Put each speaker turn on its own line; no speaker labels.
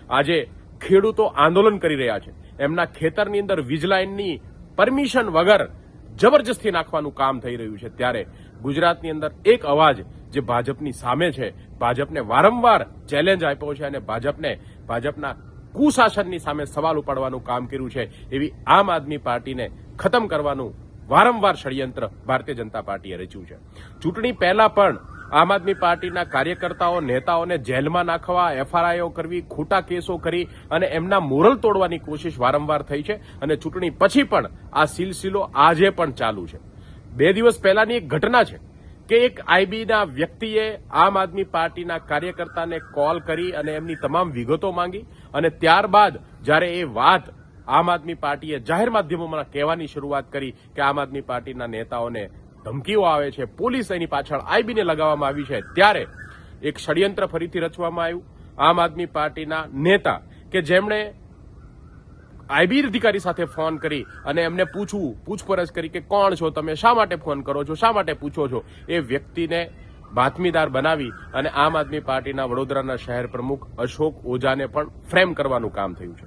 આજે ખેડૂતો આંદોલન કરી રહ્યા છે, એમના ખેતરની અંદર વીજ લાઇનની પરમિશન વગર જબરજસ્તી નાખવાનું કામ થઈ રહ્યું છે, ત્યારે ગુજરાતની અંદર એક અવાજ જે ભાજપની સામે છે, ભાજપને વારંવાર ચેલેન્જ આપ્યો છે અને ભાજપના કુશાસનની સામે સવાલ ઉપાડવાનું કામ કર્યું છે, એવી આમ આદમી પાર્ટીને ખતમ કરવાનું વારંવાર ષડયંત્ર ભારતીય જનતા પાર્ટીએ રચ્યું છે. ચૂંટણી પહેલા પણ આમ આદમી પાર્ટીના કાર્યકર્તાઓ નેતાઓને જેલમાં નાખવા, એફઆરઆઈઓ કરવી, ખોટા કેસો કરી અને એમના મોરલ તોડવાની કોશિશ વારંવાર થઈ છે અને ચૂંટણી પછી પણ આ સિલસિલો આજે પણ ચાલુ છે. 2 દિવસ પહેલાની એક ઘટના છે કે એક આઈબીના વ્યક્તિએ આમ આદમી પાર્ટીના કાર્યકર્તાને કોલ કરી અને એમની તમામ વિગતો માંગી અને ત્યારબાદ જ્યારે એ વાત આમ આદમી પાર્ટીએ જાહેર માધ્યમોમાં કહેવાની શરૂઆત કરી કે આમ આદમી પાર્ટીના નેતાઓને ધમકીઓ આવે છે, પોલીસ એની પાછળ આઈબીને લગાવવામાં આવી છે, ત્યારે એક ષડયંત્ર ફરીથી રચવામાં આવ્યું. આમ આદમી પાર્ટીના નેતા કે જેમણે આઈબી અધિકારી સાથે ફોન કરી અને એમને પૂછપરછ કરી કે કોણ છો તમે, શા માટે ફોન કરો છો, શા માટે પૂછો છો, એ વ્યક્તિને બાતમીદાર બનાવી અને આમ આદમી પાર્ટીના વડોદરાના શહેર પ્રમુખ અશોક ઓઝાને પણ ફ્રેમ કરવાનું કામ થયું છે.